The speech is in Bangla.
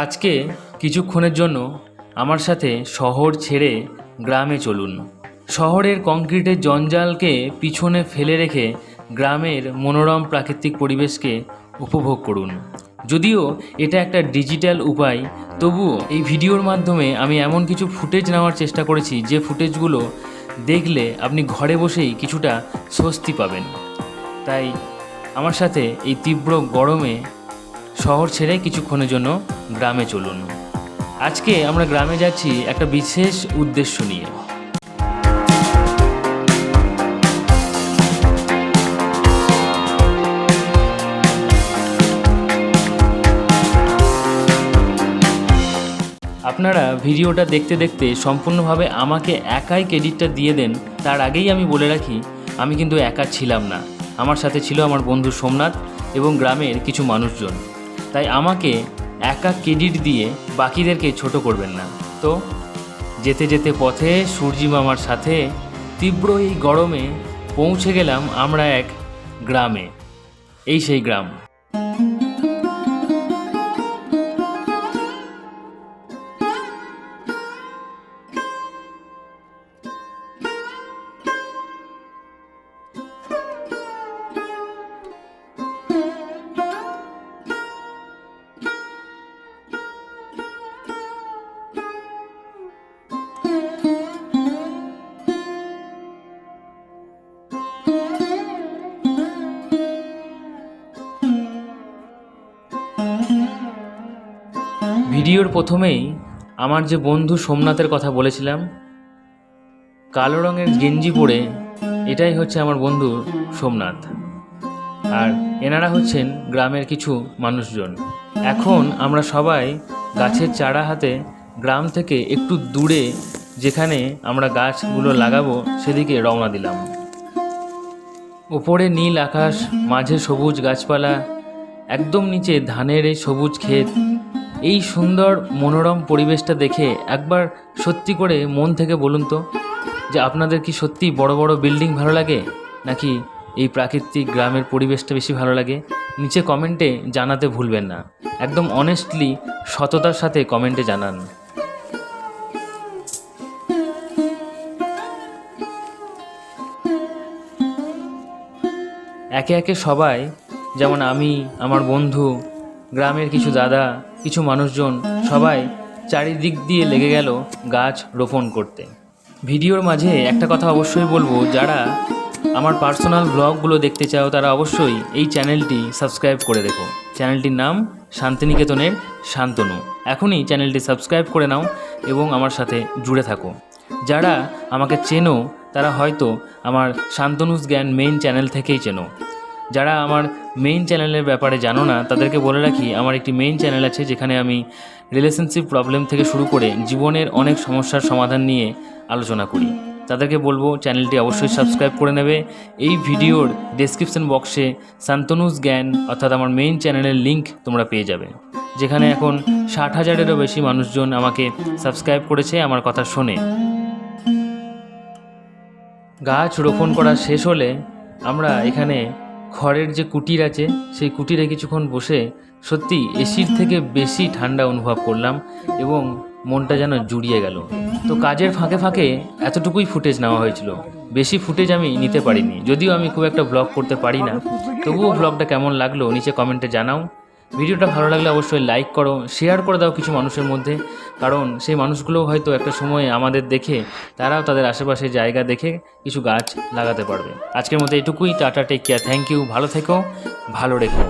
আজকে কিছুক্ষণের জন্য আমার সাথে শহর ছেড়ে গ্রামে চলুন। শহরের কংক্রিটের জঞ্জালকে পিছনে ফেলে রেখে গ্রামের মনোরম প্রাকৃতিক পরিবেশকে উপভোগ করুন। যদিও এটা একটা ডিজিটাল উপায়, তবুও এই ভিডিওর মাধ্যমে আমি এমন কিছু ফুটেজ নেওয়ার চেষ্টা করেছি যে ফুটেজগুলো দেখলে আপনি ঘরে বসেই কিছুটা স্বস্তি পাবেন। তাই আমার সাথে এই তীব্র গরমে শহর ছেড়ে কিছুক্ষণের জন্য গ্রামে চলুন। আজকে আমরা গ্রামে যাচ্ছি একটা বিশেষ উদ্দেশ্য নিয়ে। আপনারা ভিডিওটা দেখতে দেখতে সম্পূর্ণভাবে আমাকে একাই ক্রেডিটটা দিয়ে দেন। তার আগেই আমি বলে রাখি, আমি কিন্তু একা ছিলাম না, আমার সাথে ছিল আমার বন্ধু সোমনাথ এবং গ্রামের কিছু মানুষজন। তাই আমাকে একা ক্রেডিট দিয়ে বাকিদেরকে ছোট করবেন না। তো যেতে যেতে পথে সূর্যি মামার সাথে তীব্র এই গরমে পৌঁছে গেলাম আমরা এক গ্রামে। এই সেই গ্রাম। ভিডিওর প্রথমেই আমার যে বন্ধু সোমনাথের কথা বলেছিলাম, কালো রঙের গেঞ্জি পরে, এটাই হচ্ছে আমার বন্ধু সোমনাথ। আর এনারা হচ্ছেন গ্রামের কিছু মানুষজন। এখন আমরা সবাই গাছের চারা হাতে গ্রাম থেকে একটু দূরে যেখানে আমরা গাছগুলো লাগাবো সেদিকে রওনা দিলাম। ওপরে নীল আকাশ, মাঝে সবুজ গাছপালা, একদম নিচে ধানের এই সবুজ ক্ষেত। এই সুন্দর মনোরম পরিবেশটা দেখে একবার সত্যি করে মন থেকে বলুন তো, যে আপনাদের কি সত্যি বড় বড় বিল্ডিং ভালো লাগে, নাকি এই প্রাকৃতিক গ্রামের পরিবেশটা বেশি ভালো লাগে? নিচে কমেন্টে জানাতে ভুলবেন না। একদম অনেস্টলি, সততার সাথে কমেন্টে জানান। একে একে সবাই, যেমন আমি, আমার বন্ধু, গ্রামের কিছু দাদা, কিছু মানুষজন, সবাই চারিদিক দিয়ে লেগে গেল গাছ রোপণ করতে। ভিডিওর মাঝে একটা কথা অবশ্যই বলবো, যারা আমার পার্সোনাল ব্লগগুলো দেখতে চাও তারা অবশ্যই এই চ্যানেলটি সাবস্ক্রাইব করে রেখো। চ্যানেলটির নাম শান্তিনিকেতনের শান্তনু। এখনই চ্যানেলটি সাবস্ক্রাইব করে নাও এবং আমার সাথে জুড়ে থাকো। যারা আমাকে চেনো তারা হয়তো আমার শান্তনুস জ্ঞান মেইন চ্যানেল থেকেই চেনো। যারা আমার মেইন চ্যানেলের ব্যাপারে জানো না তাদেরকে বলে রাখি, আমার একটি মেইন চ্যানেল আছে যেখানে আমি রিলেশনশিপ প্রবলেম থেকে শুরু করে জীবনের অনেক সমস্যার সমাধান নিয়ে আলোচনা করি। তাদেরকে বলবো চ্যানেলটি অবশ্যই সাবস্ক্রাইব করে নেবে। এই ভিডিওর ডেসক্রিপশন বক্সে শান্তনুস জ্ঞান অর্থাৎ আমার মেইন চ্যানেলের লিঙ্ক তোমরা পেয়ে যাবে, যেখানে এখন 60,000-এরও বেশি মানুষজন আমাকে সাবস্ক্রাইব করেছে আমার কথা শোনে। গাছ রোপণ করা শেষ হলে আমরা এখানে খড়ের যে কুটির আছে সেই কুটিরে কিছুক্ষণ বসে সত্যি এসির থেকে বেশি ঠান্ডা অনুভব করলাম এবং মনটা যেন জুড়িয়ে গেল। তো কাজের ফাঁকে ফাঁকে এতটুকুই ফুটেজ নেওয়া হয়েছিল, বেশি ফুটেজ আমি নিতে পারিনি। যদিও আমি খুব একটা ব্লগ করতে পারি না, তবুও ব্লগটা কেমন লাগলো নিচে কমেন্টে জানাও। ভিডিওটা ভালো লাগলে অবশ্যই লাইক করো, শেয়ার করে দাও কিছু মানুষের মধ্যে, কারণ সেই মানুষগুলোও হয়তো একটা সময় আমাদের দেখে তারাও তাদের আশেপাশে জায়গা দেখে কিছু গাছ লাগাতে পারবে। আজকের মতো এটুকুই। Ta ta, take care, thank you, ভালো থেকো, ভালো রেখো।